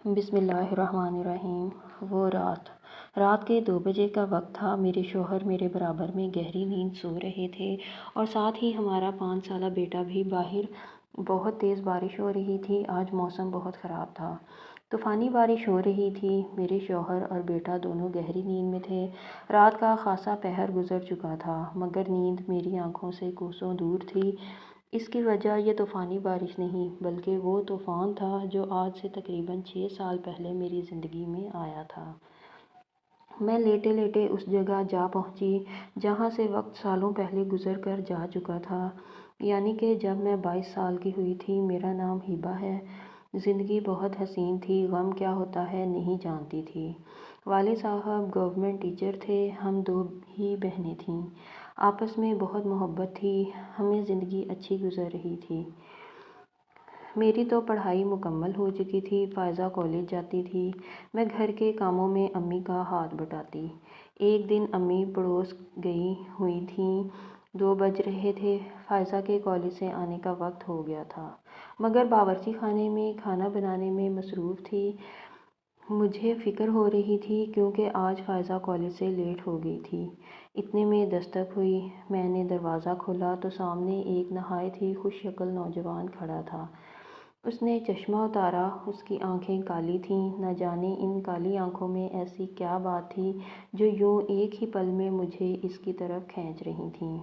بسم اللہ الرحمن الرحیم۔ وہ رات کے 2 بجے کا وقت تھا۔ میرے شوہر میرے برابر میں گہری نیند سو رہے تھے اور ساتھ ہی ہمارا 5 سالہ بیٹا بھی۔ باہر بہت تیز بارش ہو رہی تھی۔ آج موسم بہت خراب تھا، طوفانی بارش ہو رہی تھی۔ میرے شوہر اور بیٹا دونوں گہری نیند میں تھے۔ رات کا خاصا پہر گزر چکا تھا مگر نیند میری آنکھوں سے کوسوں دور تھی۔ اس کی وجہ یہ طوفانی بارش نہیں بلکہ وہ طوفان تھا جو آج سے تقریباً 6 سال پہلے میری زندگی میں آیا تھا۔ میں لیٹے لیٹے اس جگہ جا پہنچی جہاں سے وقت سالوں پہلے گزر کر جا چکا تھا، یعنی کہ جب میں 22 سال کی ہوئی تھی۔ میرا نام ہبہ ہے۔ زندگی بہت حسین تھی۔ غم کیا ہوتا ہے نہیں جانتی تھی۔ والد صاحب گورنمنٹ ٹیچر تھے۔ ہم 2 ہی بہنیں تھیں۔ آپس میں بہت محبت تھی۔ ہمیں زندگی اچھی گزر رہی تھی۔ میری تو پڑھائی مکمل ہو چکی تھی۔ فائزہ کالج جاتی تھی۔ میں گھر کے کاموں میں امی کا ہاتھ بٹاتی۔ ایک دن امی پڑوس گئی ہوئی تھیں۔ 2 بج رہے تھے۔ فائزہ کے کالج سے آنے کا وقت ہو گیا تھا مگر باورچی خانے میں کھانا بنانے میں مصروف تھی۔ مجھے فکر ہو رہی تھی کیونکہ آج فائزہ کالج سے لیٹ ہو گئی تھی۔ اتنے میں دستک ہوئی۔ میں نے دروازہ کھولا تو سامنے ایک نہایت ہی خوش شکل نوجوان کھڑا تھا۔ اس نے چشمہ اتارا۔ اس کی آنکھیں کالی تھیں۔ نہ جانے ان کالی آنکھوں میں ایسی کیا بات تھی جو یوں ایک ہی پل میں مجھے اس کی طرف کھینچ رہی تھیں۔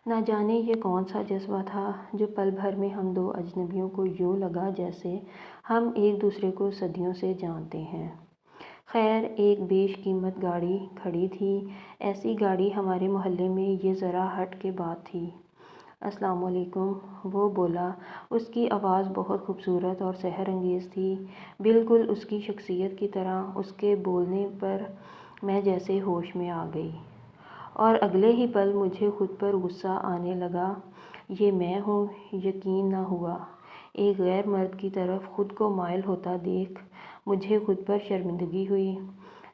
نہ جانے یہ کون سا جذبہ تھا جو پل بھر میں ہم 2 اجنبیوں کو یوں لگا جیسے ہم ایک دوسرے کو صدیوں سے جانتے ہیں۔ خیر، ایک بیش قیمت گاڑی کھڑی تھی۔ ایسی گاڑی ہمارے محلے میں یہ ذرا ہٹ کے بات تھی۔ السلام علیکم، وہ بولا۔ اس کی آواز بہت خوبصورت اور سحر انگیز تھی، بالکل اس کی شخصیت کی طرح۔ اس کے بولنے پر میں جیسے ہوش میں آ گئی اور اگلے ہی پل مجھے خود پر غصہ آنے لگا۔ یہ میں ہوں؟ یقین نہ ہوا۔ ایک غیر مرد کی طرف خود کو مائل ہوتا دیکھ مجھے خود پر شرمندگی ہوئی۔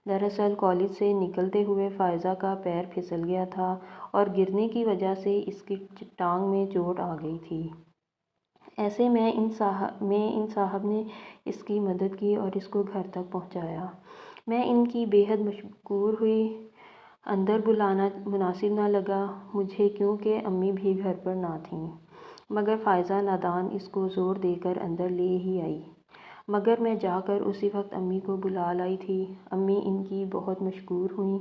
دراصل کالج سے نکلتے ہوئے فائزہ کا پیر پھسل گیا تھا اور گرنے کی وجہ سے اس کی ٹانگ میں چوٹ آ گئی تھی۔ ایسے میں ان صاحب نے اس کی مدد کی اور اس کو گھر تک پہنچایا۔ میں ان کی بے حد مشکور ہوئی۔ اندر بلانا مناسب نہ لگا مجھے کیونکہ امی بھی گھر پر نہ تھیں، مگر فائزہ نادان اس کو زور دے کر اندر لے ہی آئی۔ مگر میں جا کر اسی وقت امی کو بلا لائی تھی۔ امی ان کی بہت مشکور ہوئیں۔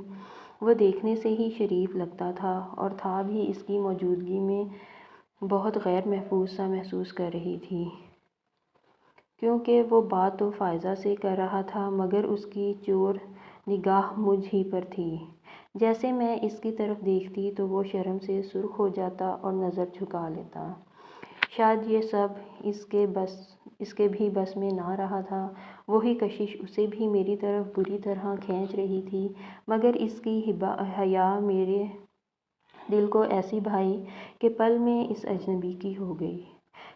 وہ دیکھنے سے ہی شریف لگتا تھا اور تھا بھی۔ اس کی موجودگی میں بہت غیر محفوظ سا محسوس کر رہی تھی کیونکہ وہ بات تو فائزہ سے کر رہا تھا مگر اس کی چور نگاہ مجھ ہی پر تھی۔ جیسے میں اس کی طرف دیکھتی تو وہ شرم سے سرخ ہو جاتا اور نظر جھکا لیتا۔ شاید یہ سب اس کے بھی بس میں نہ رہا تھا۔ وہی کشش اسے بھی میری طرف بری طرح کھینچ رہی تھی مگر اس کی حیا میرے دل کو ایسی بھائی کہ پل میں اس اجنبی کی ہو گئی۔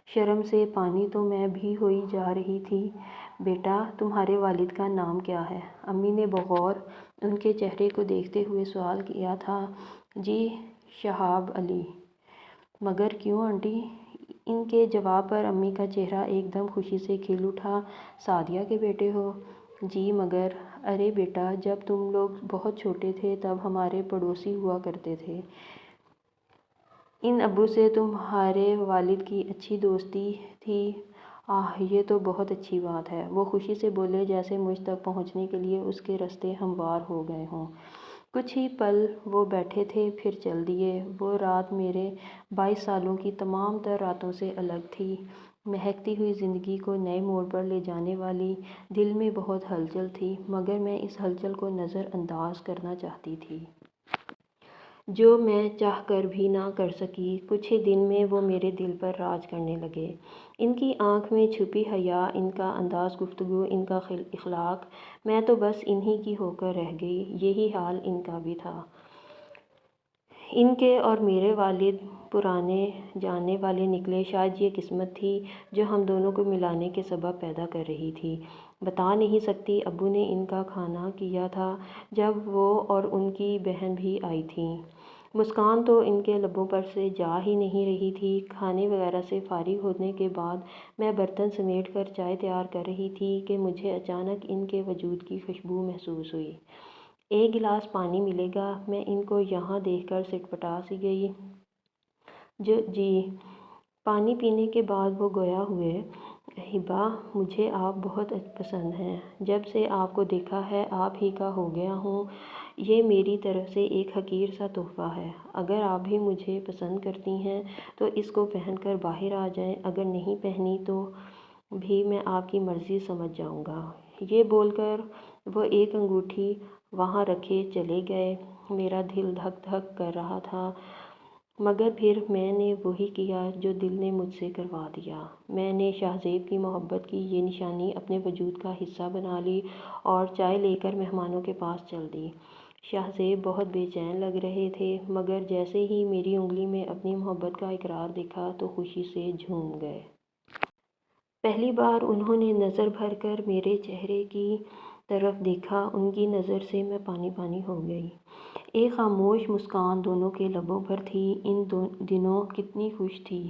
شرم سے پانی تو میں بھی ہوئی جا رہی تھی۔ بیٹا، تمہارے والد کا نام کیا ہے؟ امی نے بغور ان کے چہرے کو دیکھتے ہوئے سوال کیا تھا۔ جی، شہاب علی۔ مگر کیوں آنٹی؟ ان کے جواب پر امی کا چہرہ ایک دم خوشی سے کھل اٹھا۔ سعدیہ کے بیٹے ہو؟ جی مگر ارے بیٹا، جب تم لوگ بہت چھوٹے تھے تب ہمارے پڑوسی ہوا کرتے تھے۔ ان ابو سے تمہارے والد کی اچھی دوستی تھی؟ آہ، یہ تو بہت اچھی بات ہے، وہ خوشی سے بولے جیسے مجھ تک پہنچنے کے لیے اس کے رستے ہموار ہو گئے ہوں۔ کچھ ہی پل وہ بیٹھے تھے پھر چل دیے۔ وہ رات میرے 22 سالوں کی تمام تر راتوں سے الگ تھی، مہکتی ہوئی زندگی کو نئے موڑ پر لے جانے والی۔ دل میں بہت ہلچل تھی مگر میں اس ہلچل کو نظر انداز کرنا چاہتی تھی، جو میں چاہ کر بھی نہ کر سکی۔ کچھ ہی دن میں وہ میرے دل پر راج کرنے لگے۔ ان کی آنکھ میں چھپی حیا، ان کا انداز گفتگو، ان کا اخلاق، میں تو بس انہی کی ہو کر رہ گئی۔ یہی حال ان کا بھی تھا۔ ان کے اور میرے والد پرانے جاننے والے نکلے۔ شاید یہ قسمت تھی جو ہم دونوں کو ملانے کے سبب پیدا کر رہی تھی۔ بتا نہیں سکتی۔ ابو نے ان کا کھانا کیا تھا جب وہ اور ان کی بہن بھی آئی تھیں۔ مسکان تو ان کے لبوں پر سے جا ہی نہیں رہی تھی۔ کھانے وغیرہ سے فارغ ہونے کے بعد میں برتن سمیٹ کر چائے تیار کر رہی تھی کہ مجھے اچانک ان کے وجود کی خوشبو محسوس ہوئی۔ ایک گلاس پانی ملے گا؟ میں ان کو یہاں دیکھ کر سٹپٹا سی گئی۔ جی۔ پانی پینے کے بعد وہ گویا ہوئے، ہبا مجھے آپ بہت پسند ہیں۔ جب سے آپ کو دیکھا ہے آپ ہی کا ہو گیا ہوں۔ یہ میری طرف سے ایک حقیر سا تحفہ ہے۔ اگر آپ بھی مجھے پسند کرتی ہیں تو اس کو پہن کر باہر آ جائیں، اگر نہیں پہنی تو بھی میں آپ کی مرضی سمجھ جاؤں گا۔ یہ بول کر وہ ایک انگوٹھی وہاں رکھے چلے گئے۔ میرا دل دھک دھک کر رہا تھا، مگر پھر میں نے وہی کیا جو دل نے مجھ سے کروا دیا۔ میں نے شاہ زیب کی محبت کی یہ نشانی اپنے وجود کا حصہ بنا لی اور چائے لے کر مہمانوں کے پاس چل دی۔ شاہ زیب بہت بے چین لگ رہے تھے، مگر جیسے ہی میری انگلی میں اپنی محبت کا اقرار دیکھا تو خوشی سے جھوم گئے۔ پہلی بار انہوں نے نظر بھر کر میرے چہرے کی طرف دیکھا، ان کی نظر سے میں پانی پانی ہو گئی۔ ایک خاموش مسکان دونوں کے لبوں پر تھی۔ ان دنوں کتنی خوش تھی،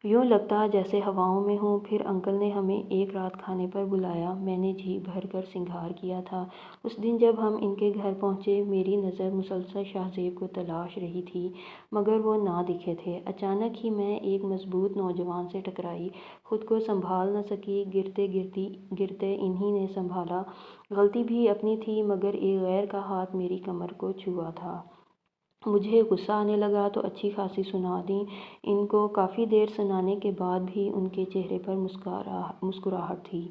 یوں لگتا جیسے ہواؤں میں ہوں۔ پھر انکل نے ہمیں ایک رات کھانے پر بلایا۔ میں نے جی بھر کر سنگار کیا تھا۔ اس دن جب ہم ان کے گھر پہنچے، میری نظر مسلسل شاہ زیب کو تلاش رہی تھی، مگر وہ نہ دکھے تھے۔ اچانک ہی میں ایک مضبوط نوجوان سے ٹکرائی، خود کو سنبھال نہ سکی، گرتے انہی نے سنبھالا۔ غلطی بھی اپنی تھی، مگر ایک غیر کا ہاتھ میری کمر کو چھوا تھا۔ مجھے غصہ آنے لگا تو اچھی خاصی سنا دی۔ ان کو کافی دیر سنانے کے بعد بھی ان کے چہرے پر مسکراہٹ تھی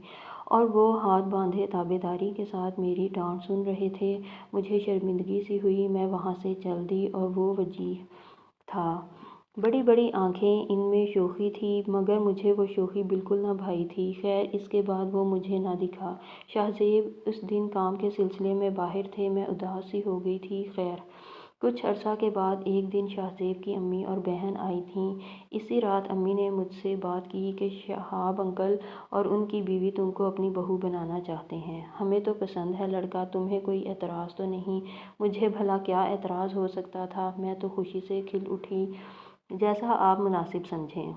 اور وہ ہاتھ باندھے تابعداری کے ساتھ میری ڈانٹ سن رہے تھے۔ مجھے شرمندگی سی ہوئی، میں وہاں سے چل دی اور وہ وجیح تھا۔ بڑی بڑی آنکھیں، ان میں شوخی تھی، مگر مجھے وہ شوخی بالکل نہ بھائی تھی۔ خیر اس کے بعد وہ مجھے نہ دکھا۔ شاہ زیب اس دن کام کے سلسلے میں باہر تھے، میں اداس سی ہو گئی تھی۔ خیر کچھ عرصہ کے بعد ایک دن شاہ زیب کی امی اور بہن آئی تھیں۔ اسی رات امی نے مجھ سے بات کی کہ شہاب انکل اور ان کی بیوی تم کو اپنی بہو بنانا چاہتے ہیں۔ ہمیں تو پسند ہے لڑکا، تمہیں کوئی اعتراض تو نہیں؟ مجھے بھلا کیا اعتراض ہو سکتا تھا؟ میں تو خوشی سے کھل اٹھی۔ جیسا آپ مناسب سمجھیں۔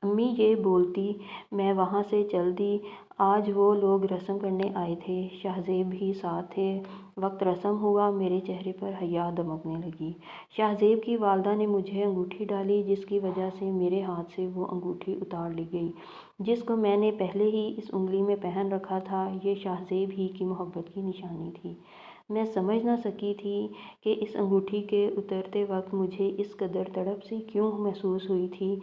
امی یہ بولتی میں وہاں سے چل دی۔ آج وہ لوگ رسم کرنے آئے تھے، شاہ زیب بھی ساتھ تھے۔ وقت رسم ہوا، میرے چہرے پر حیا دمکنے لگی۔ شاہ زیب کی والدہ نے مجھے انگوٹھی ڈالی، جس کی وجہ سے میرے ہاتھ سے وہ انگوٹھی اتار لی گئی، جس کو میں نے پہلے ہی اس انگلی میں پہن رکھا تھا۔ یہ شاہ زیب ہی کی محبت کی نشانی تھی۔ میں سمجھ نہ سکی تھی کہ اس انگوٹھی کے اترتے وقت مجھے اس قدر تڑپ سی کیوں محسوس ہوئی تھی۔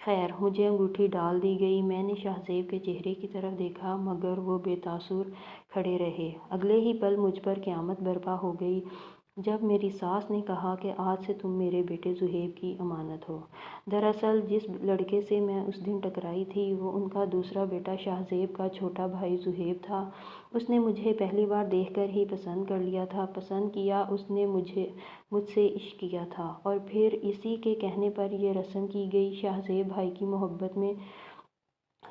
خیر مجھے انگوٹھی ڈال دی گئی۔ میں نے شاہ زیب کے چہرے کی طرف دیکھا، مگر وہ بے تاثر کھڑے رہے۔ اگلے ہی پل مجھ پر قیامت برپا ہو گئی جب میری ساس نے کہا کہ آج سے تم میرے بیٹے زہیب کی امانت ہو۔ دراصل جس لڑکے سے میں اس دن ٹکرائی تھی وہ ان کا دوسرا بیٹا شاہ زیب کا چھوٹا بھائی زہیب تھا۔ اس نے مجھے پہلی بار دیکھ کر ہی پسند کر لیا تھا۔ پسند کیا اس نے مجھ سے عشق کیا تھا اور پھر اسی کے کہنے پر یہ رسم کی گئی۔ شاہ زیب بھائی کی محبت میں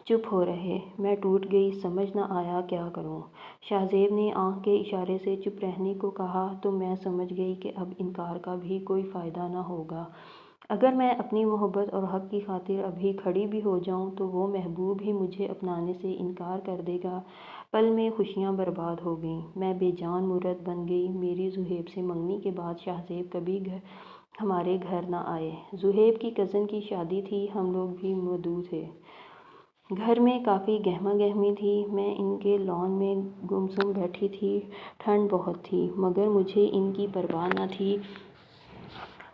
چپ ہو رہے، میں ٹوٹ گئی، سمجھ نہ آیا کیا کروں۔ شاہ زیب نے آنکھ کے اشارے سے چپ رہنے کو کہا تو میں سمجھ گئی کہ اب انکار کا بھی کوئی فائدہ نہ ہوگا۔ اگر میں اپنی محبت اور حق کی خاطر ابھی کھڑی بھی ہو جاؤں تو وہ محبوب ہی مجھے اپنانے سے انکار کر دے گا۔ پل میں خوشیاں برباد ہو گئیں، میں بے جان مورت بن گئی۔ میری زہیب سے منگنی کے بعد شاہ زیب کبھی ہمارے گھر نہ آئے۔ زہیب کی کزن کی شادی تھی، ہم لوگ بھی مدعو تھے۔ گھر میں کافی گہما گہمی تھی۔ میں ان کے لان میں گمسم بیٹھی تھی، ٹھنڈ بہت تھی، مگر مجھے ان کی پرواہ نہ تھی۔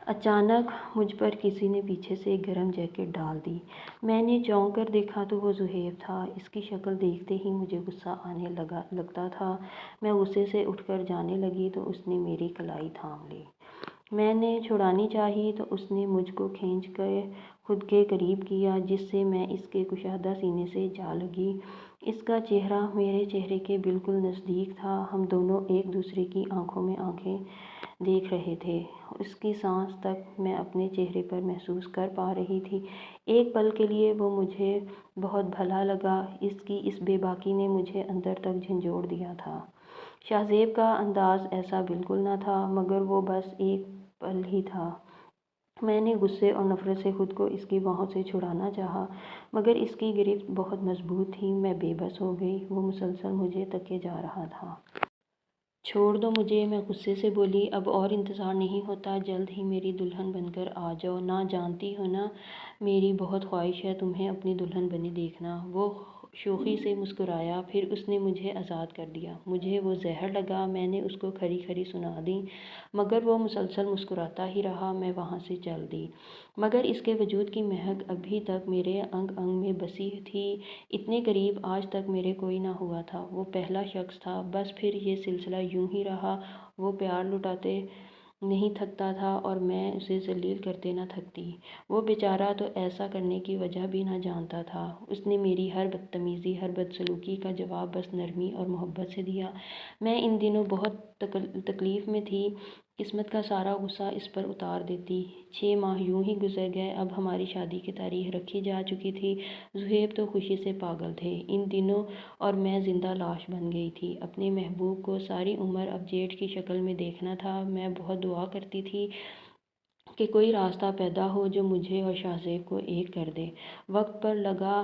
اچانک مجھ پر کسی نے پیچھے سے گرم جیکٹ ڈال دی۔ میں نے چونک کر دیکھا تو وہ زہیب تھا۔ اس کی شکل دیکھتے ہی مجھے غصہ آنے لگتا تھا۔ میں غصے سے اٹھ کر جانے لگی تو اس نے میری کلائی تھام لی۔ میں نے چھڑانی چاہی تو اس نے مجھ کو کھینچ کے خود کے قریب کیا، جس سے میں اس کے کشادہ سینے سے جا لگی۔ اس کا چہرہ میرے چہرے کے بالکل نزدیک تھا۔ ہم دونوں ایک دوسرے کی آنکھوں میں آنکھیں دیکھ رہے تھے۔ اس کی سانس تک میں اپنے چہرے پر محسوس کر پا رہی تھی۔ ایک پل کے لیے وہ مجھے بہت بھلا لگا۔ اس کی اس بے باکی نے مجھے اندر تک جھنجھوڑ دیا تھا۔ شاہ زیب کا انداز ایسا بالکل نہ تھا، مگر وہ بس ایک پل ہی تھا۔ میں نے غصے اور نفرت سے خود کو اس کی باہوں سے چھڑانا چاہا، مگر اس کی گرفت بہت مضبوط تھی۔ میں بے بس ہو گئی۔ وہ مسلسل مجھے تکے جا رہا تھا۔ چھوڑ دو مجھے، میں غصے سے بولی۔ اب اور انتظار نہیں ہوتا، جلد ہی میری دلہن بن کر آ جاؤ۔ نہ جانتی ہو نا، میری بہت خواہش ہے تمہیں اپنی دلہن بنے دیکھنا۔ وہ شوخی سے مسکرایا، پھر اس نے مجھے آزاد کر دیا۔ مجھے وہ زہر لگا۔ میں نے اس کو کھری کھری سنا دیں، مگر وہ مسلسل مسکراتا ہی رہا۔ میں وہاں سے چل دی، مگر اس کے وجود کی مہک ابھی تک میرے انگ انگ میں بسی تھی۔ اتنے قریب آج تک میرے کوئی نہ ہوا تھا۔ وہ پہلا شخص تھا۔ بس پھر یہ سلسلہ یوں ہی رہا۔ وہ پیار لٹاتے نہیں تھکتا تھا اور میں اسے ذلیل کرتے نہ تھکتی۔ وہ بیچارہ تو ایسا کرنے کی وجہ بھی نہ جانتا تھا۔ اس نے میری ہر بدتمیزی، ہر بدسلوکی کا جواب بس نرمی اور محبت سے دیا۔ میں ان دنوں بہت تکلیف میں تھی۔ قسمت کا سارا غصہ اس پر اتار دیتی۔ 6 ماہ یوں ہی گزر گئے۔ اب ہماری شادی کی تاریخ رکھی جا چکی تھی۔ زہیب تو خوشی سے پاگل تھے ان دنوں، اور میں زندہ لاش بن گئی تھی۔ اپنے محبوب کو ساری عمر اب جیٹھ کی شکل میں دیکھنا تھا۔ میں بہت دعا کرتی تھی کہ کوئی راستہ پیدا ہو جو مجھے اور شاہ زیب کو ایک کر دے۔ وقت پر لگا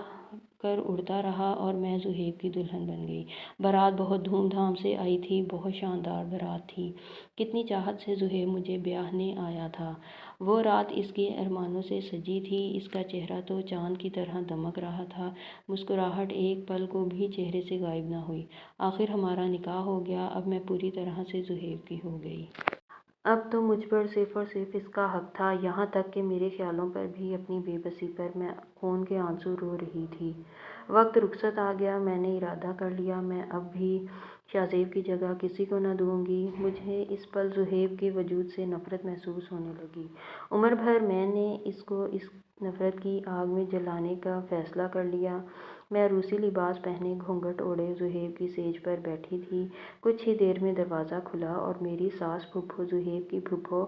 کر اڑتا رہا اور میں زہیب کی دلہن بن گئی۔ بارات بہت دھوم دھام سے آئی تھی، بہت شاندار بارات تھی۔ کتنی چاہت سے زہیب مجھے بیاہنے آیا تھا۔ وہ رات اس کے ارمانوں سے سجی تھی۔ اس کا چہرہ تو چاند کی طرح دمک رہا تھا۔ مسکراہٹ ایک پل کو بھی چہرے سے غائب نہ ہوئی۔ آخر ہمارا نکاح ہو گیا۔ اب میں پوری طرح سے زہیب کی ہو گئی۔ اب تو مجھ پر صرف اور صرف اس کا حق تھا، یہاں تک کہ میرے خیالوں پر بھی۔ اپنی بے بسی پر میں خون کے آنسو رو رہی تھی۔ وقت رخصت آ گیا۔ میں نے ارادہ کر لیا، میں اب بھی شاہ زیب کی جگہ کسی کو نہ دوں گی۔ مجھے اس پل زہیب کے وجود سے نفرت محسوس ہونے لگی۔ عمر بھر میں نے اس کو اس نفرت کی آگ میں جلانے کا فیصلہ کر لیا۔ میں روسی لباس پہنے، گھونگھٹ اوڑھے زہیب کی سیج پر بیٹھی تھی۔ کچھ ہی دیر میں دروازہ کھلا اور میری ساس پھوپھو، زہیب کی پھوپھو،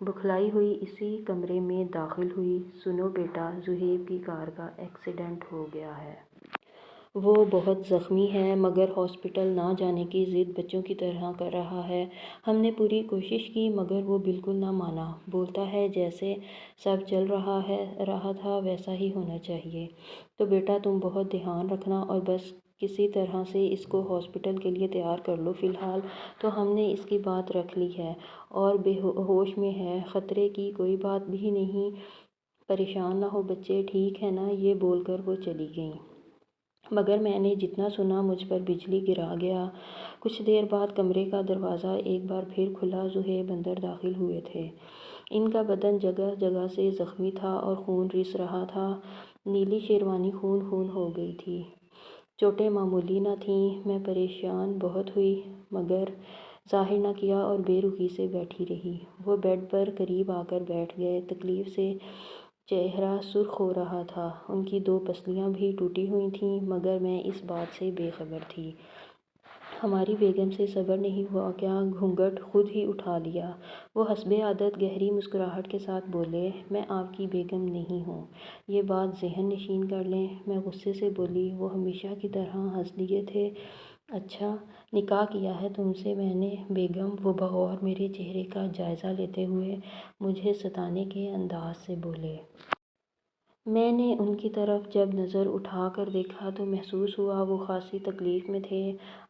بکھلائی ہوئی اسی کمرے میں داخل ہوئی۔ سنو بیٹا، زہیب کی کار کا ایکسیڈنٹ ہو گیا ہے۔ وہ بہت زخمی ہے، مگر ہاسپٹل نہ جانے کی ضد بچوں کی طرح کر رہا ہے۔ ہم نے پوری کوشش کی، مگر وہ بالکل نہ مانا۔ بولتا ہے جیسے سب چل رہا تھا ویسا ہی ہونا چاہیے۔ تو بیٹا تم بہت دھیان رکھنا اور بس کسی طرح سے اس کو ہاسپٹل کے لیے تیار کر لو۔ فی الحال تو ہم نے اس کی بات رکھ لی ہے اور بے ہوش میں ہے، خطرے کی کوئی بات بھی نہیں، پریشان نہ ہو بچے، ٹھیک ہے نا؟ یہ بول کر وہ چلی گئیں۔ مگر میں نے جتنا سنا مجھ پر بجلی گرا گیا۔ کچھ دیر بعد کمرے کا دروازہ ایک بار پھر کھلا۔ زہیب اندر داخل ہوئے تھے۔ ان کا بدن جگہ جگہ سے زخمی تھا اور خون رس رہا تھا۔ نیلی شیروانی خون خون ہو گئی تھی۔ چوٹیں معمولی نہ تھیں۔ میں پریشان بہت ہوئی، مگر ظاہر نہ کیا اور بے رخی سے بیٹھی رہی۔ وہ بیڈ پر قریب آ کر بیٹھ گئے۔ تکلیف سے چہرہ سرخ ہو رہا تھا۔ ان کی 2 پسلیاں بھی ٹوٹی ہوئی تھیں، مگر میں اس بات سے بے خبر تھی۔ ہماری بیگم سے صبر نہیں ہوا کیا؟ گھونگھٹ خود ہی اٹھا لیا۔ وہ حسب عادت گہری مسکراہٹ کے ساتھ بولے، میں آپ کی بیگم نہیں ہوں، یہ بات ذہن نشین کر لیں۔ میں غصے سے بولی۔ وہ ہمیشہ کی طرح ہنس دیے تھے۔ اچھا، نکاح کیا ہے تم سے میں نے بیگم؟ وہ بغور میرے چہرے کا جائزہ لیتے ہوئے مجھے ستانے کے انداز سے بولے۔ میں نے ان کی طرف جب نظر اٹھا کر دیکھا تو محسوس ہوا وہ خاصی تکلیف میں تھے۔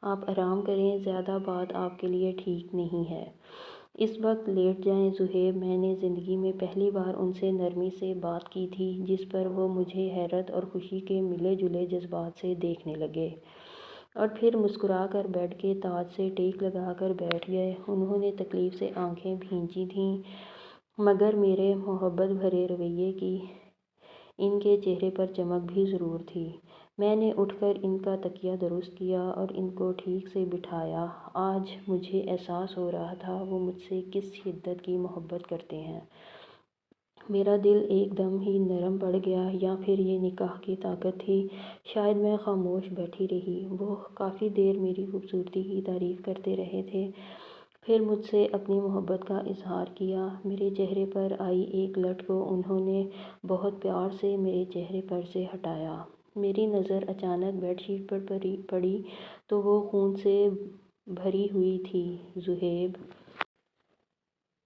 آپ آرام کریں، زیادہ بات آپ کے لیے ٹھیک نہیں ہے۔ اس وقت لیٹ جائیں زہیب۔ میں نے زندگی میں پہلی بار ان سے نرمی سے بات کی تھی، جس پر وہ مجھے حیرت اور خوشی کے ملے جلے جذبات سے دیکھنے لگے، اور پھر مسکرا کر بیڈ کے تاج سے ٹیک لگا کر بیٹھ گئے۔ انہوں نے تکلیف سے آنکھیں بھینجی تھیں، مگر میرے محبت بھرے رویے کی ان کے چہرے پر چمک بھی ضرور تھی۔ میں نے اٹھ کر ان کا تکیہ درست کیا اور ان کو ٹھیک سے بٹھایا۔ آج مجھے احساس ہو رہا تھا وہ مجھ سے کس شدت کی محبت کرتے ہیں۔ میرا دل ایک دم ہی نرم پڑ گیا، یا پھر یہ نکاح کی طاقت تھی۔ شاید میں خاموش بیٹھی رہی۔ وہ کافی دیر میری خوبصورتی کی تعریف کرتے رہے تھے، پھر مجھ سے اپنی محبت کا اظہار کیا۔ میرے چہرے پر آئی ایک لٹ کو انہوں نے بہت پیار سے میرے چہرے پر سے ہٹایا۔ میری نظر اچانک بیڈ شیٹ پر پڑی تو وہ خون سے بھری ہوئی تھی۔ زہیب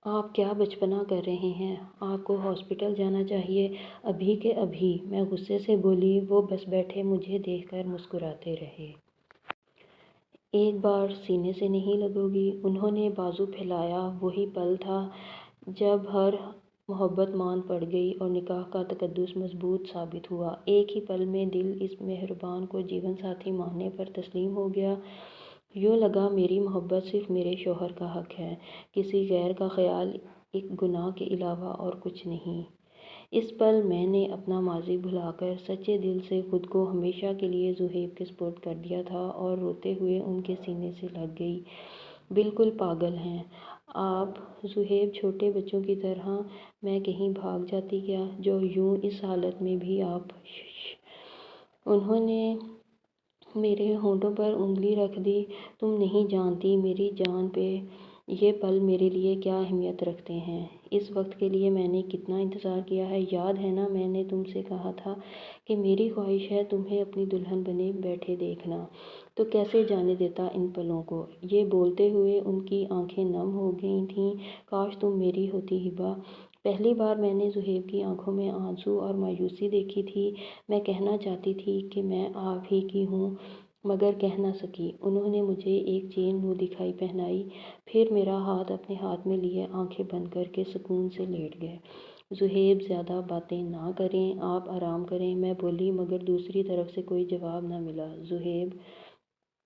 آپ کیا بچپنا کر رہے ہیں؟ آپ کو ہاسپٹل جانا چاہیے ابھی کے ابھی، میں غصے سے بولی۔ وہ بس بیٹھے مجھے دیکھ کر مسکراتے رہے۔ ایک بار سینے سے نہیں لگو گی؟ انہوں نے بازو پھیلایا۔ وہی پل تھا جب ہر محبت مان پڑ گئی اور نکاح کا تقدس مضبوط ثابت ہوا۔ ایک ہی پل میں دل اس مہربان کو جیون ساتھی ماننے پر تسلیم ہو گیا۔ یوں لگا میری محبت صرف میرے شوہر کا حق ہے، کسی غیر کا خیال ایک گناہ کے علاوہ اور کچھ نہیں۔ اس پل میں نے اپنا ماضی بھلا کر سچے دل سے خود کو ہمیشہ کے لیے زہیب کے سپرد کر دیا تھا اور روتے ہوئے ان کے سینے سے لگ گئی۔ بالکل پاگل ہیں آپ زہیب، چھوٹے بچوں کی طرح میں کہیں بھاگ جاتی کیا، جو یوں اس حالت میں بھی آپ انہوں نے میرے ہونٹوں پر انگلی رکھ دی۔ تم نہیں جانتی میری جان پہ یہ پل میرے لیے کیا اہمیت رکھتے ہیں۔ اس وقت کے لیے میں نے کتنا انتظار کیا ہے، یاد ہے نا میں نے تم سے کہا تھا کہ میری خواہش ہے تمہیں اپنی دلہن بنے بیٹھے دیکھنا، تو کیسے جانے دیتا ان پلوں کو۔ یہ بولتے ہوئے ان کی آنکھیں نم ہو گئی تھیں۔ کاش تم میری ہوتی ہبا۔ پہلی بار میں نے زہیب کی آنکھوں میں آنسو اور مایوسی دیکھی تھی۔ میں کہنا چاہتی تھی کہ میں آپ ہی کی ہوں، مگر کہہ نہ سکی۔ انہوں نے مجھے ایک چین منہ دکھائی پہنائی، پھر میرا ہاتھ اپنے ہاتھ میں لیے آنکھیں بند کر کے سکون سے لیٹ گئے۔ زہیب زیادہ باتیں نہ کریں، آپ آرام کریں، میں بولی، مگر دوسری طرف سے کوئی جواب نہ ملا۔ زہیب،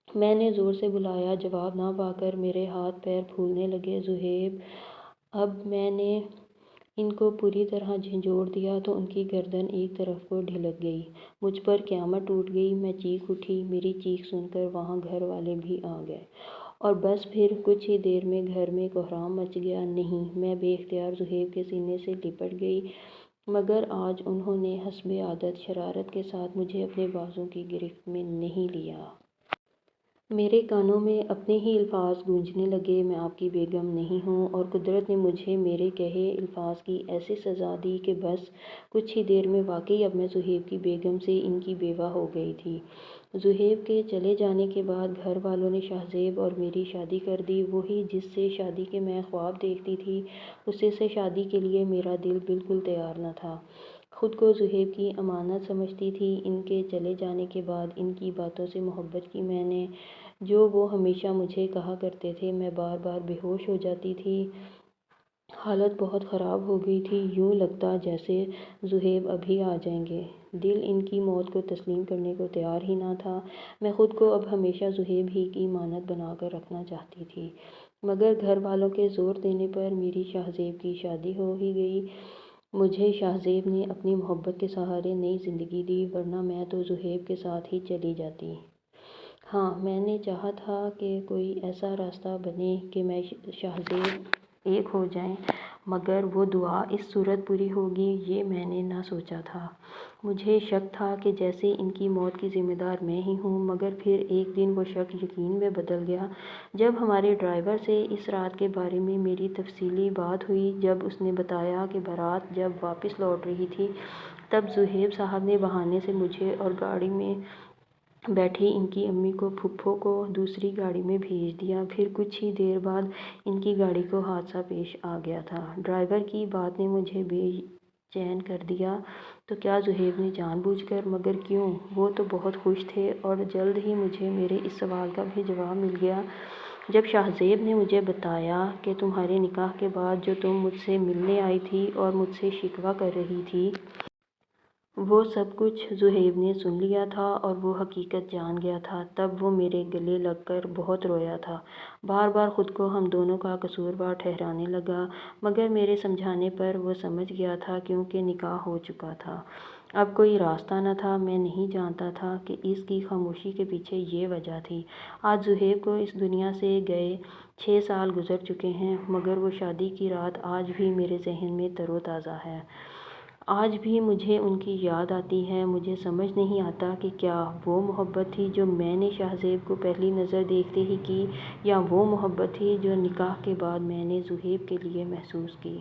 میں نے زور سے بلایا۔ جواب نہ پا کر میرے ہاتھ پیر پھولنے لگے۔ زہیب، اب میں نے ان کو پوری طرح جھنجھوڑ دیا تو ان کی گردن ایک طرف کو ڈھلک گئی۔ مجھ پر قیامت ٹوٹ گئی۔ میں چیخ اٹھی۔ میری چیخ سن کر وہاں گھر والے بھی آ گئے اور بس پھر کچھ ہی دیر میں گھر میں کوہرام مچ گیا۔ نہیں، میں بے اختیار زہیب کے سینے سے لپٹ گئی، مگر آج انہوں نے حسب عادت شرارت کے ساتھ مجھے اپنے بازو کی گرفت میں نہیں لیا۔ میرے کانوں میں اپنے ہی الفاظ گونجنے لگے، میں آپ کی بیگم نہیں ہوں، اور قدرت نے مجھے میرے کہے الفاظ کی ایسی سزا دی کہ بس کچھ ہی دیر میں واقعی اب میں زہیب کی بیگم سے ان کی بیوہ ہو گئی تھی۔ زہیب کے چلے جانے کے بعد گھر والوں نے شاہزیب اور میری شادی کر دی۔ وہی جس سے شادی کے میں خواب دیکھتی تھی، اسی سے شادی کے لیے میرا دل بالکل تیار نہ تھا۔ خود کو زہیب کی امانت سمجھتی تھی۔ ان کے چلے جانے کے بعد ان کی باتوں سے محبت کی میں نے، جو وہ ہمیشہ مجھے کہا کرتے تھے۔ میں بار بار بے ہوش ہو جاتی تھی، حالت بہت خراب ہو گئی تھی، یوں لگتا جیسے زہیب ابھی آ جائیں گے۔ دل ان کی موت کو تسلیم کرنے کو تیار ہی نہ تھا۔ میں خود کو اب ہمیشہ زہیب ہی کی مانند بنا کر رکھنا چاہتی تھی، مگر گھر والوں کے زور دینے پر میری شاہزیب کی شادی ہو ہی گئی۔ مجھے شاہزیب نے اپنی محبت کے سہارے نئی زندگی دی، ورنہ میں تو زہیب کے ساتھ ہی چلی جاتی۔ ہاں، میں نے چاہا تھا کہ کوئی ایسا راستہ بنے کہ میں شاہزیب ایک ہو جائیں، مگر وہ دعا اس صورت پوری ہوگی یہ میں نے نہ سوچا تھا۔ مجھے شک تھا کہ جیسے ان کی موت کی ذمہ دار میں ہی ہوں، مگر پھر ایک دن وہ شک یقین میں بدل گیا جب ہمارے ڈرائیور سے اس رات کے بارے میں میری تفصیلی بات ہوئی۔ جب اس نے بتایا کہ بارات جب واپس لوٹ رہی تھی تب زہیب صاحب نے بہانے سے مجھے اور گاڑی میں بیٹھی ان کی امی کو پھپھو کو دوسری گاڑی میں بھیج دیا، پھر کچھ ہی دیر بعد ان کی گاڑی کو حادثہ پیش آ گیا تھا۔ ڈرائیور کی بات نے مجھے بے چین کر دیا۔ تو کیا زہیب نے جان بوجھ کر؟ مگر کیوں؟ وہ تو بہت خوش تھے۔ اور جلد ہی مجھے میرے اس سوال کا بھی جواب مل گیا جب شاہزیب نے مجھے بتایا کہ تمہارے نکاح کے بعد جو تم مجھ سے ملنے آئی تھی اور مجھ سے شکوہ کر رہی تھی، وہ سب کچھ زہیب نے سن لیا تھا اور وہ حقیقت جان گیا تھا۔ تب وہ میرے گلے لگ کر بہت رویا تھا، بار بار خود کو ہم دونوں کا قصوروار ٹھہرانے لگا، مگر میرے سمجھانے پر وہ سمجھ گیا تھا کیونکہ نکاح ہو چکا تھا، اب کوئی راستہ نہ تھا۔ میں نہیں جانتا تھا کہ اس کی خاموشی کے پیچھے یہ وجہ تھی۔ آج زہیب کو اس دنیا سے گئے 6 سال گزر چکے ہیں، مگر وہ شادی کی رات آج بھی میرے ذہن میں تر و تازہ ہے۔ آج بھی مجھے ان کی یاد آتی ہے۔ مجھے سمجھ نہیں آتا کہ کیا وہ محبت تھی جو میں نے شاہزیب کو پہلی نظر دیکھتے ہی کی، یا وہ محبت تھی جو نکاح کے بعد میں نے زہیب کے لیے محسوس کی۔